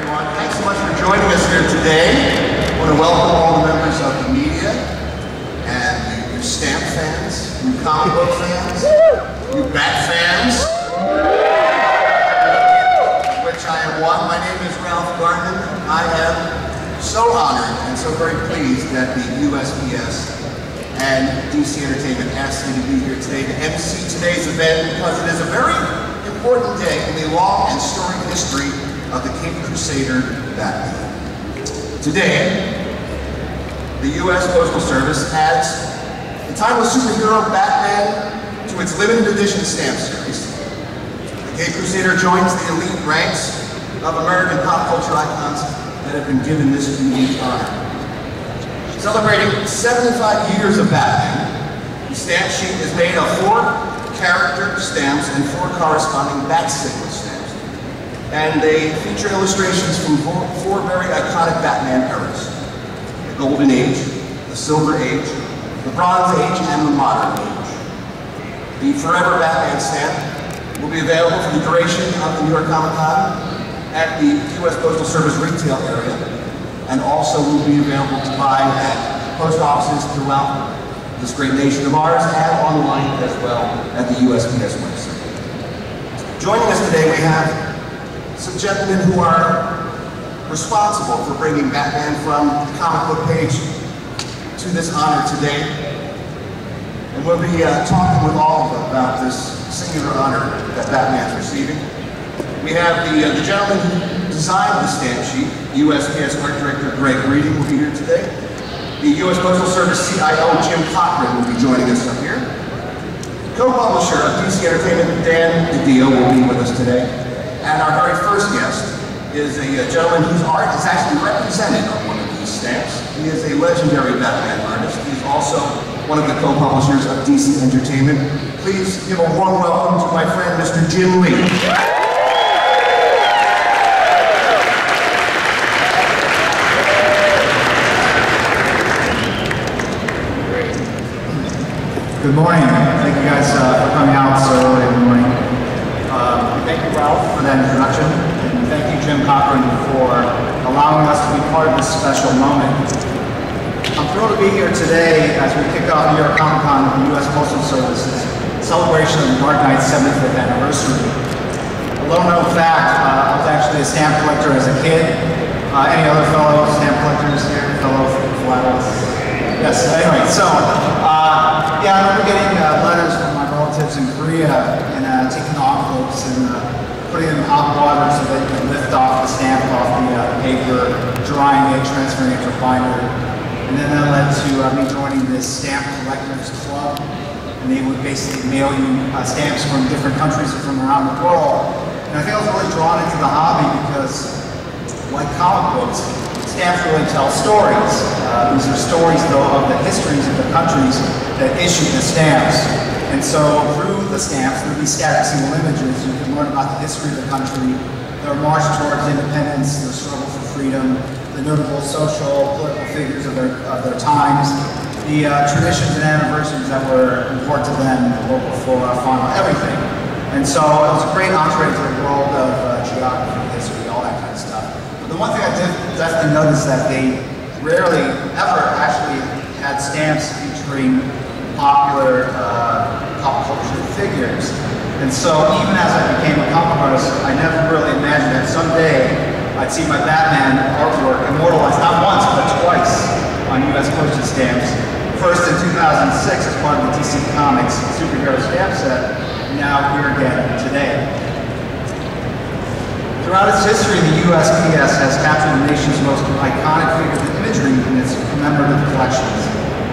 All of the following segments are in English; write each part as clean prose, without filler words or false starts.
everyone. Thanks so much for joining us here today. I want to welcome all the members of the media and you stamp fans, you comic book fans, you bat fans, which I am one. My name is Ralph Garman. I am so honored and so very pleased that the USPS and DC Entertainment asked me to be here today to MC today's event because it is a very important day in the long and storied history of the Caped Crusader Batman. Today, the U.S. Postal Service adds the timeless superhero Batman to its limited edition stamp series. The Caped Crusader joins the elite ranks of American pop culture icons that have been given this unique honor. Celebrating 75 years of Batman, the stamp sheet is made of 4 character stamps and 4 corresponding bat signal stamps. And they feature illustrations from 4 very iconic Batman eras. The Golden Age, the Silver Age, the Bronze Age, and the Modern Age. The Forever Batman stamp will be available for the duration of the New York Comic Con at the U.S. Postal Service retail area, and also will be available to buy at post offices throughout this great nation of ours and online as well at the USPS website. Joining us today we have some gentlemen who are responsible for bringing Batman from the comic book page to this honor today. And we'll be talking with all of them about this singular honor that Batman's receiving. We have the gentleman who designed the stamp sheet, USPS Art Director Greg Reading will be here today. The U.S. Postal Service CIO Jim Cochran will be joining us up here. Co-publisher of DC Entertainment Dan DiDio will be with us today. And our very first guest is a gentleman whose art is actually represented on one of these stamps. He is a legendary Batman artist. He's also one of the co-publishers of DC Entertainment. Please give a warm welcome to my friend, Mr. Jim Lee. Good morning. Thank you guys for coming out so early in the morning. Thank you, Ralph, for that introduction. And thank you, Jim Cochran, for allowing us to be part of this special moment. I'm thrilled to be here today as we kick off New York Comic Con with the U.S. Postal Service's celebration of the Dark Knight's 75th anniversary. A little known fact, I was actually a stamp collector as a kid. Any other fellow stamp collectors here? Fellow flatters? Yes, anyway, so, yeah, I remember getting letters from my relatives in Korea and taking the envelopes and putting them in hot water so that you could lift off the stamp off the paper, drying it, transferring it to a binder. And then that led to me joining this stamp collectors club. And they would basically mail you stamps from different countries and from around the world. And I think I was really drawn into the hobby because, like comic books, stamps really tell stories. These are stories, though, of the histories of the countries that issue the stamps. And so through the stamps, through these static single images, you can learn about the history of the country, their march towards independence, their struggle for freedom, the notable social, political figures of their times, the traditions and anniversaries that were important to them, the local flora, fauna, everything. And so it was a great entree to the world of geography, history, all that kind of stuff. But the one thing I did definitely notice that they rarely ever actually had stamps featuring popular pop culture figures. And so even as I became a comic artist, I never really imagined that someday I'd see my Batman artwork immortalized not once, but twice on U.S. postage stamps. First in 2006 as part of the DC Comics superhero stamp set, and now here again today. Throughout its history, the USPS has captured the nation's most iconic figures and imagery in its commemorative collections.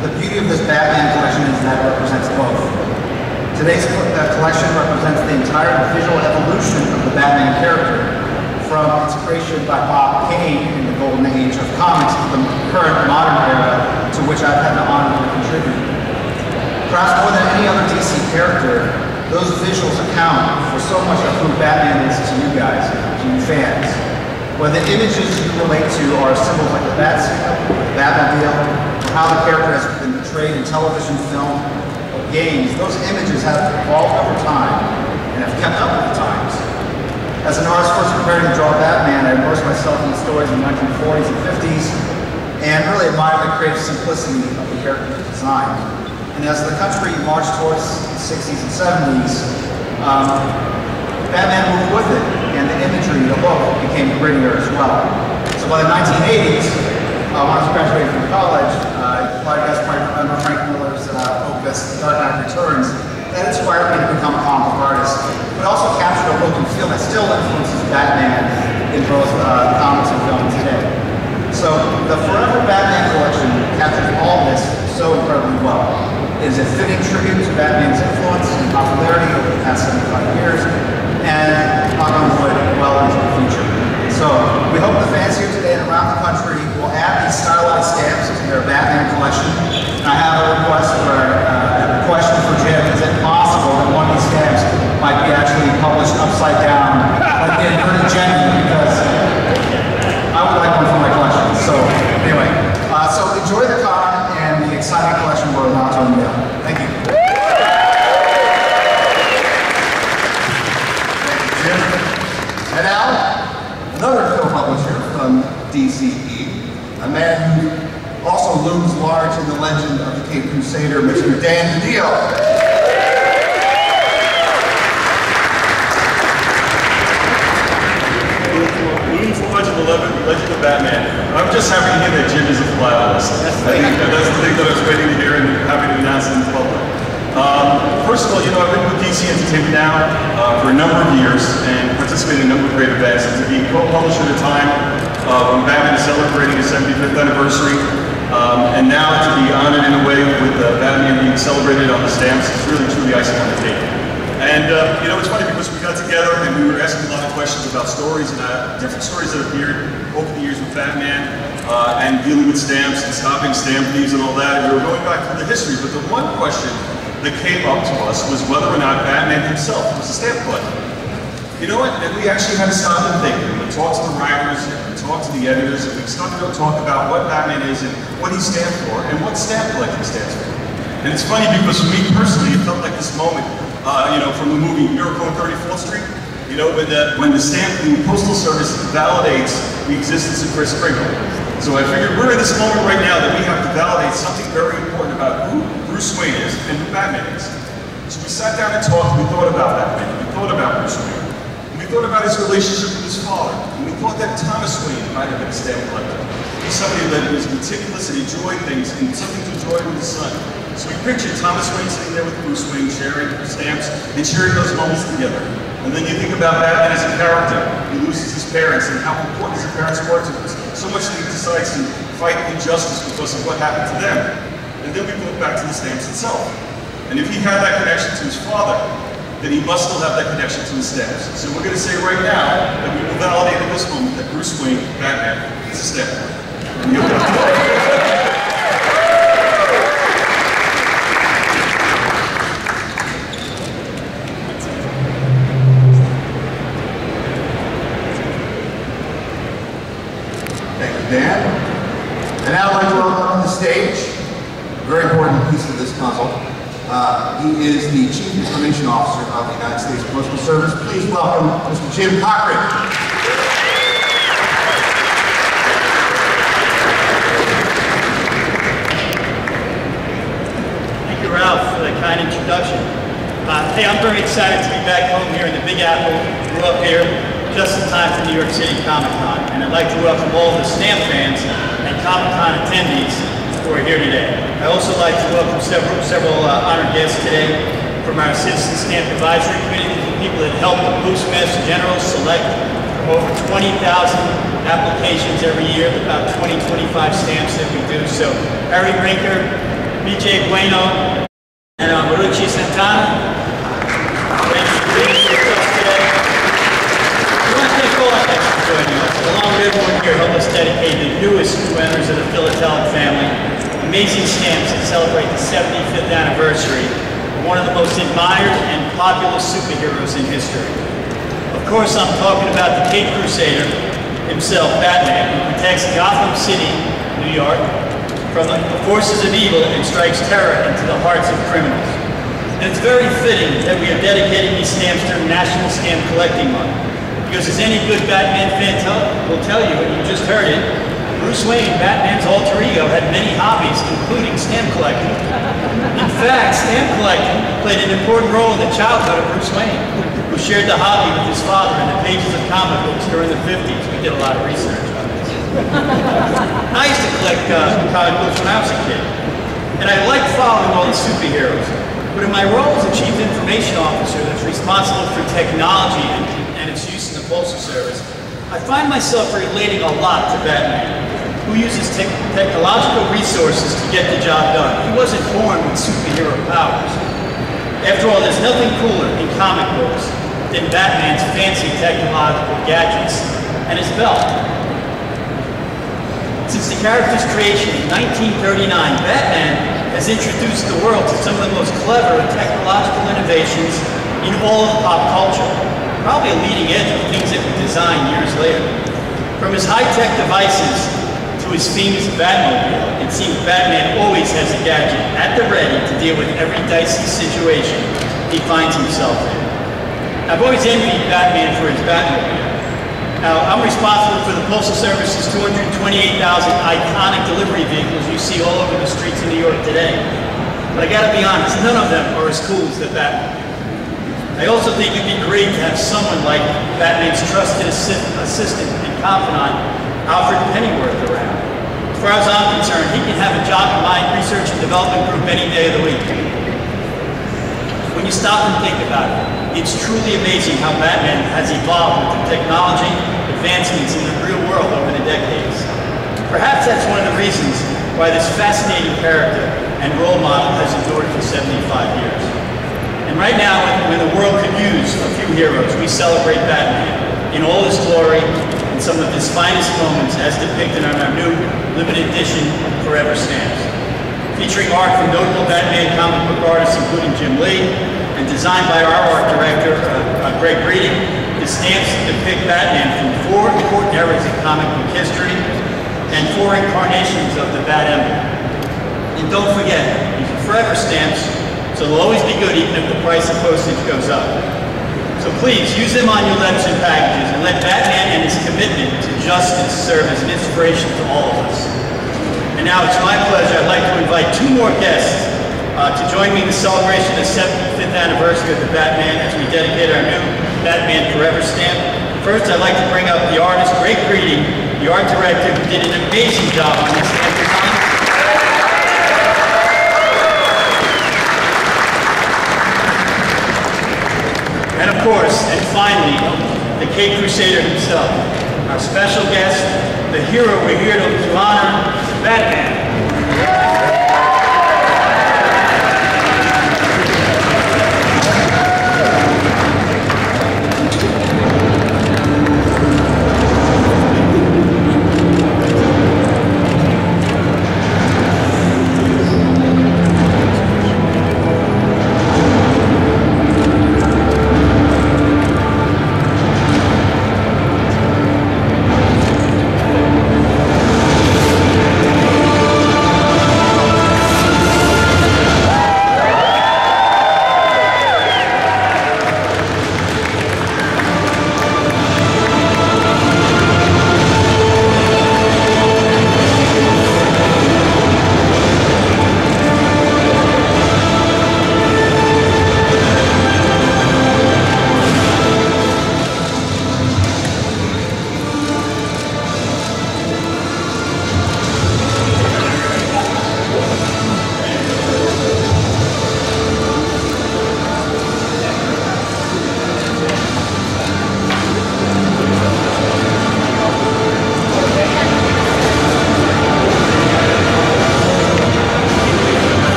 The beauty of this Batman collection is that it represents both. Today's collection represents the entire visual evolution of the Batman character, from its creation by Bob Kane in the golden age of comics to the current modern era to which I've had the honor to contribute. Perhaps more than any other DC character, those visuals account for so much of who Batman is to you guys, to you fans. Whether the images you relate to are symbols like the Bat Signal, the Batmobile, or how the character has been portrayed in television, film, or games, those images have evolved over time and have kept up with the times. As an artist first preparing to draw Batman, I immersed myself in the stories of the 1940s and 50s, and really admired the creative simplicity of the character's design. And as the country marched towards the 60s and 70s, Batman moved with it, and the imagery, the look, became grittier as well. So by the 1980s, when I was graduating from college, a lot of you guys probably remember Frank Miller's opus, Dark Knight Returns. That inspired me to become a comic book artist, but also captured a look and feel that still influences Batman in both comics and film today. So the Forever Batman collection captures all this so incredibly well. It is a fitting tribute to Batman's influence and popularity over the past 75 years, and knock on wood, well into the future. So we hope the fans here today and around the country will add these stylized stamps to their Batman collection. And I have a request for a question for Jim. Is it possible that one of these stamps might be actually published upside down, like the inverted Jenny? Because I would like one for my collection. So anyway, so enjoy the con and the exciting collection we're about to unveil. Thank you. Jim. And now, another co-publisher from DCE, a man who also looms large in the legend of the Caped Crusader, Mr. Dan DiDio. Looms large in the legend of Batman. I'm just happy to hear that Jim is a philatelist. I think that's the thing that I was waiting to hear and happy to announce it in public. First of all, you know, I've been with DC Entertainment now for a number of years and participated in a number of great events. And to be co-publisher at a time when Batman is celebrating his 75th anniversary, and now to be honored in a way with Batman being celebrated on the stamps is really truly icing on the cake. And you know, it's funny because we got together and we were asking a lot of questions about stories and different stories that appeared over the years with Batman and dealing with stamps and stopping stamp thieves and all that. And we were going back through the history, but the one question that came up to us was whether or not Batman himself was a stamp collector. You know what? And we actually had to stop and think. We talked to the writers, and we talked to the editors, and we started to talk about what Batman is and what he stands for and what stamp collecting stands for. And it's funny because for me personally, it felt like this moment, you know, from the movie Miracle on 34th Street. You know, when the Postal Service validates the existence of Kris Kringle. So I figured we're in this moment right now that we have to validate something very important about who Bruce Wayne is and who Batman is. So we sat down and talked, and we thought about Batman, we thought about Bruce Wayne, and we thought about his relationship with his father, and we thought that Thomas Wayne might have been a stamp collector. He's somebody that was meticulous and enjoyed things, and something to enjoy with his son. So we pictured Thomas Wayne sitting there with Bruce Wayne, sharing stamps, and sharing those moments together. And then you think about Batman as a character. He loses his parents, and how important his parents were to him. So much that he decides to fight injustice because of what happened to them. And then we go back to the stamps itself. And if he had that connection to his father, then he must still have that connection to the stamps. So we're going to say right now that we will validate in this moment that Bruce Wayne, Batman, is a stamp collector. Dan. And now I'd like to welcome to the stage a very important piece of this puzzle. He is the Chief Information Officer of the United States Postal Service. Please welcome Mr. Jim Cochran. Thank you, Ralph, for that kind introduction. Hey, I'm very excited to be back home here in the Big Apple. Grew up here just in time for New York City Comic Con, and I'd like to welcome all the stamp fans and Comic Con attendees who are here today. I also like to welcome several honored guests today from our Citizen Stamp Advisory Committee, people that help the Bluesmiths General select from over 20,000 applications every year, about 20-25 stamps that we do. So Harry Brinker, BJ Bueno, and Marucci Santana. Thanks for being here with us today. We want to thank all our guests for joining us. Along with everyone here, help us dedicate the newest members of the Philatelic family amazing stamps that celebrate the 75th anniversary of one of the most admired and popular superheroes in history. Of course, I'm talking about the Caped Crusader himself, Batman, who protects Gotham City, New York, from the forces of evil and strikes terror into the hearts of criminals. And it's very fitting that we are dedicating these stamps during National Stamp Collecting Month. Because as any good Batman fan will tell you, and you just heard it, Bruce Wayne, Batman's alter ego, had many hobbies, including stamp collecting. In fact, stamp collecting played an important role in the childhood of Bruce Wayne, who shared the hobby with his father in the pages of comic books during the 50s. We did a lot of research on this. I used to collect comic books when I was a kid, and I liked following all the superheroes. But in my role as a chief information officer that's responsible for technology and its use in the Postal Service, I find myself relating a lot to Batman, who uses technological resources to get the job done. He wasn't born with superhero powers. After all, there's nothing cooler in comic books than Batman's fancy technological gadgets and his belt. Since the character's creation in 1939, Batman has introduced the world to some of the most clever and technological innovations in all of pop culture, probably a leading edge of things that we design years later. From his high-tech devices to his famous Batmobile, it seems Batman always has a gadget at the ready to deal with every dicey situation he finds himself in. I've always envied Batman for his Batmobile. Now, I'm responsible for the Postal Service's 228,000 iconic delivery vehicles you see all over the streets of New York today. But I gotta be honest, none of them are as cool as the Batman. I also think it'd be great to have someone like Batman's trusted assistant and confidant, Alfred Pennyworth, around. As far as I'm concerned, he can have a job in my research and development group any day of the week. When you stop and think about it, it's truly amazing how Batman has evolved with the technology advancements in the real world over the decades. Perhaps that's one of the reasons why this fascinating character and role model has endured for 75 years. And right now, when the world could use a few heroes, we celebrate Batman in all his glory and some of his finest moments as depicted on our new limited edition Forever stamps. Featuring art from notable Batman comic book artists including Jim Lee, and designed by our art director, Greg Breeding, the stamps depict Batman from 4 important eras of comic book history and 4 incarnations of the Bat emblem. And don't forget, these are Forever stamps, so they'll always be good even if the price of postage goes up. So please, use them on your letters and packages and let Batman and his commitment to justice serve as an inspiration to all of us. And now it's my pleasure, I'd like to invite 2 more guests to join me in the celebration of the 75th anniversary of the Batman as we dedicate our new Batman Forever stamp. First, I'd like to bring up the artist, Greg Breeding, the art director, who did an amazing job on this stamp design. And of course, and finally, the Cape Crusader himself, our special guest, the hero we're here to honor, Batman.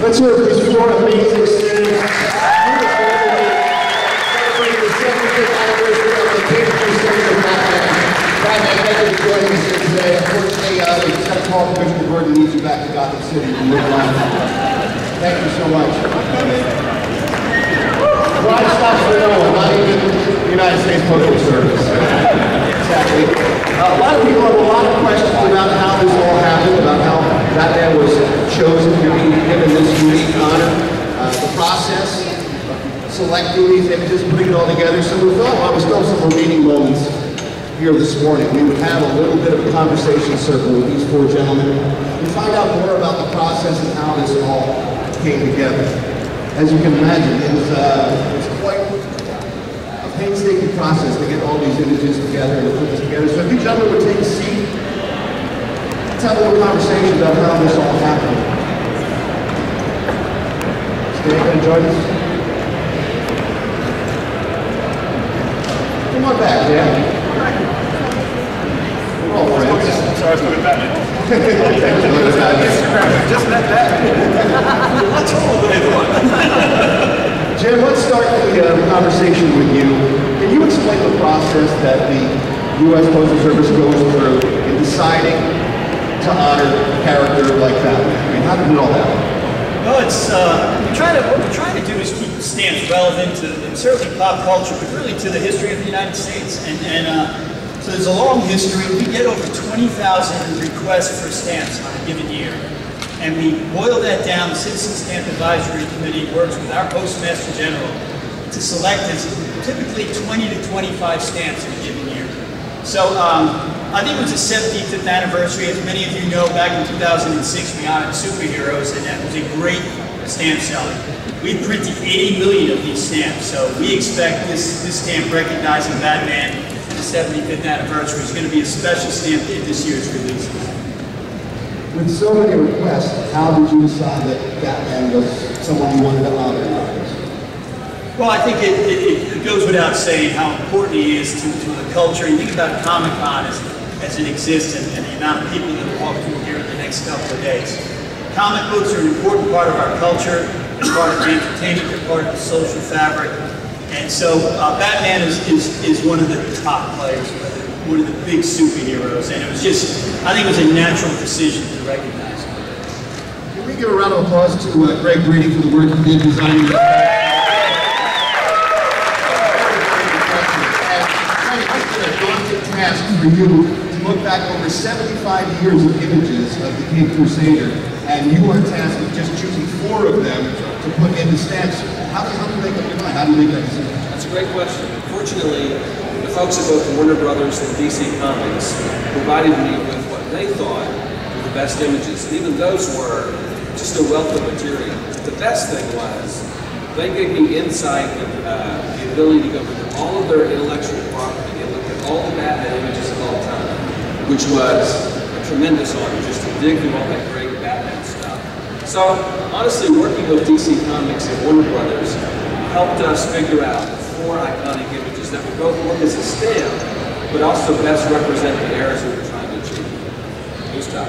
Let's hear these 4 amazing students. Celebrating the 75th anniversary of the Cape Crusader Batman. Batman, thank you for joining us here today. Unfortunately, we just got a call from Commissioner Gordon needs you back to Gotham City to move on. Thank you so much. Pride stops for no one, not even the United States Postal Service. Exactly. A lot of people have a lot of questions about how this all happened, about how Batman was chosen to be given this unique selecting these images, putting it all together. So we thought while we still have some remaining moments here this morning, we would have a little bit of a conversation circle with these four gentlemen and find out more about the process and how this all came together. As you can imagine, it was quite a painstaking process to get all these images together and to put this together. So if you gentlemen would take a seat, let's have a little conversation about how this all happened. Stan, going to join us? Come on back, Dan. We're all friends. Sorry, I was doing Batman. Just met that. What's wrong with anyone? Jim, let's start the conversation with you. Can you explain the process that the U.S. Postal Service goes through in deciding to honor a character like that? I mean, how did it all happen? Well, what we're trying to do is keep the stamps relevant to certainly pop culture, but really to the history of the United States. So there's a long history. We get over 20,000 requests for stamps on a given year. And we boil that down. The Citizen Stamp Advisory Committee works with our Postmaster General to select typically 20 to 25 stamps in a given year. So I think it was the 75th anniversary. As many of you know, back in 2006, we honored superheroes, and that was a great stamp selling. We printed 80 million of these stamps, so we expect this stamp recognizing Batman in the 75th anniversary is going to be a special stamp in this year's releases. With so many requests, how did you decide that Batman was someone you wanted to honor? Well, I think it goes without saying how important he is to the culture. You think about Comic-Con as it exists and the amount of people that will walk through here in the next couple of days. Comic books are an important part of our culture, they're part of the entertainment, they're part of the social fabric. And so Batman is one of the top players, one of the big superheroes. And it was I think it was a natural decision to recognize him. Can we give a round of applause to Greg Brady for the work he did designing that? Task for you to look back over 75 years of images of the Caped Crusader, and you are tasked with just choosing 4 of them to put into stamps. How do you make up your mind? How do you make that decision? That's a great question. Fortunately, the folks at both Warner Brothers and DC Comics provided me with what they thought were the best images. And even those were just a wealth of material. The best thing was they gave me insight and the ability to go through all of their intellectual property and look at all the Batman images of all time, which was a tremendous honor just to dig through all that great Batman stuff. So honestly, working with DC Comics and Warner Brothers helped us figure out 4 iconic images that would both work as a stamp, but also best represent the eras we were trying to achieve. It was tough.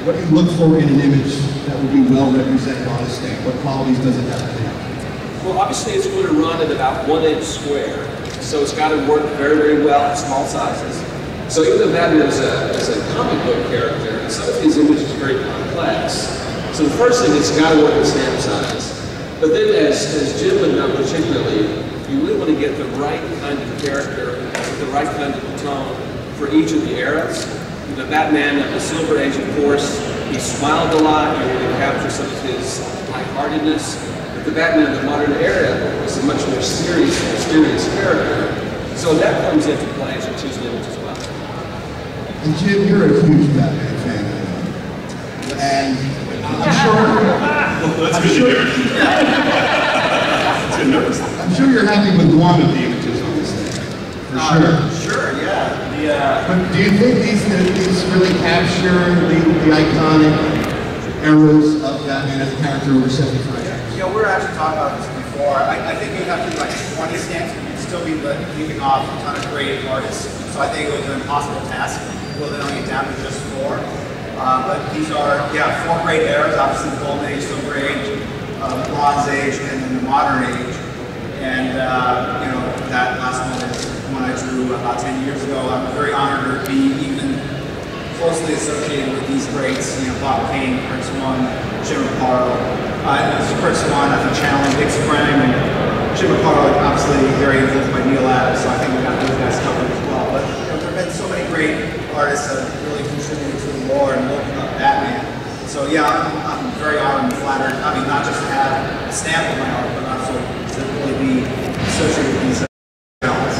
What do you look for in an image that would be well represented on a stamp? What qualities does it have to have? Well, obviously it's going to run at about 1 inch square, so it's got to work very, very well at small sizes. So even though Batman is a comic book character, some of these images are very complex. So the first thing, it's got to work at stamp size. But then as Jim would know particularly, you really want to get the right kind of character, the right kind of tone for each of the eras. The Batman of the Silver Age, of course, he smiled a lot, you want to capture some of his lightheartedness. The Batman of the modern era is a much more serious and mysterious character. So that comes into play as you choose an image as well. And Jim, you're a huge Batman fan. And I'm sure you're happy with one of the images on this thing. For sure. Sure, yeah. But do you think these really capture the iconic eras of Batman as a character over 75 years? You know, we were actually talking about this before. I think you'd have to do like 20 stamps, and you'd still be leaving off a ton of great artists. So I think it was an impossible task, boiling it down to just 4. But these are, 4 great eras. Obviously, the Golden Age, Silver Age, Bronze Age, and then the Modern Age. And you know, that last one is one I drew about 10 years ago. I'm very honored to be even closely associated with these greats. You know, Bob Kane, Chris One, Jim Aparo. Chris One, I think channeling Dick Sprang, and Jim Aparo, obviously very influenced by Neil Adams, so I think we got those guys covered as well. But you know, there have been so many great artists that have really contributed to the lore and look of Batman. So yeah, I'm very honored and flattered. I mean, not just to have a stamp of my art, but also to really be associated with these films.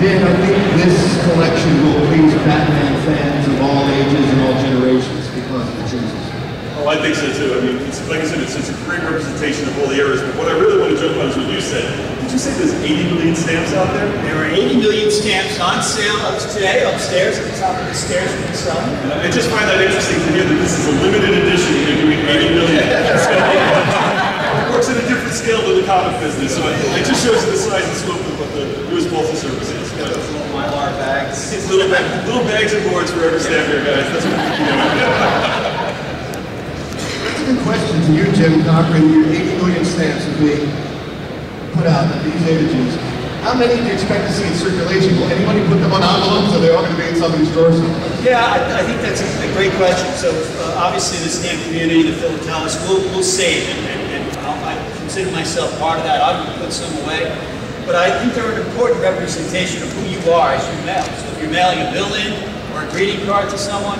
Dan, I think this collection will please Batman fans of all ages and all generations because of the choices. Oh, I think so too. I mean, like I said, it's a great representation of all the eras. But what I really want to jump on is what you said. Did you say there's 80 million stamps out there? There are 80 million stamps on sale today upstairs at the top of the stairs for the selling. I just find that interesting to hear that this is a limited edition. You're doing 80 million. It works at a different scale than the comic business. So it just shows you the size and scope of what the newest postal service is. Got those little Mylar bags. It's little bags and boards for every stamp here, guys. That's what we're doing. That's a good question to you, Jim Cochran. Your 80 million stamps are being put out at these ages. How many do you expect to see in circulation? Will anybody put them on envelopes, or are they all going to be in somebody's drawer somewhere? Yeah, I think that's a great question. So obviously the stamp community, the philatelists, will save it, and I consider myself part of that. I would put some away. But I think they're an important representation of who you are as you mail. So if you're mailing a bill in or a greeting card to someone,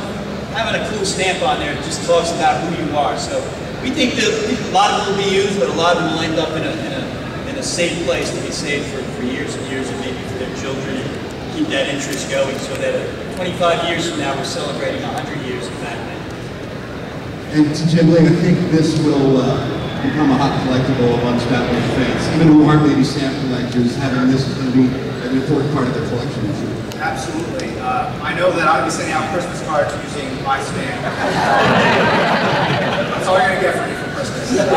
having a cool stamp on there just talks about who you are. So we think that a lot of them will be used, but a lot of them will end up in a safe place to be saved for years and years, and maybe for their children, and keep that interest going so that 25 years from now we're celebrating 100 years of Batman. And to Jim Lee, I think this will become a hot collectible amongst Batman fans. Even who aren't maybe stamp collectors, having this is going to be an important part of their collection. Absolutely. I know that I'll be sending out Christmas cards using my stamp. That's all you're going to get from me for Christmas. You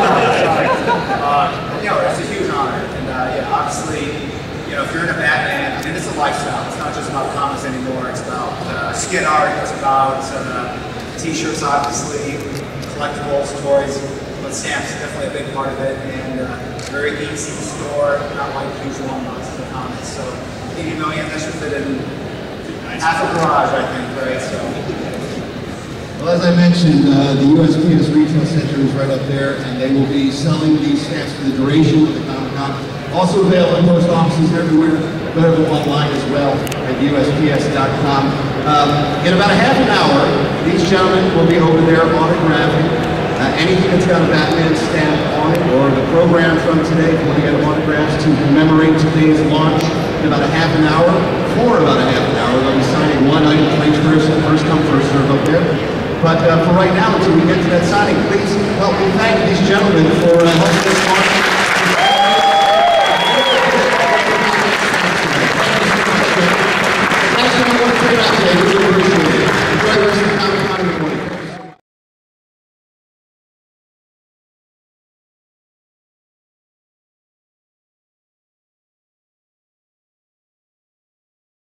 know, it's a huge honor. And yeah, obviously, you know, if you're in a Batman, I mean, it's a lifestyle. It's not just about comics anymore. It's about skin art. It's about t-shirts, obviously, collectibles, toys. But stamps is definitely a big part of it, and very easy to store, not like usual unboxing of comics. So 80 million, that should fit in half a garage, I think, right? So. Well, as I mentioned, the USPS Retail Center is right up there, and they will be selling these stamps for the duration of the Comic-Con. Also available in post offices everywhere, available online as well at USPS.com. In about a half an hour, these gentlemen will be over there autographing anything that's got a Batman stamp on it, or the program from today, if you want to get autographs to commemorate today's launch. In about a half an hour, for about a half an hour, they'll be signing one item for each person, first come, first serve up there. But for right now, until we get to that signing, please help me thank these gentlemen for helping us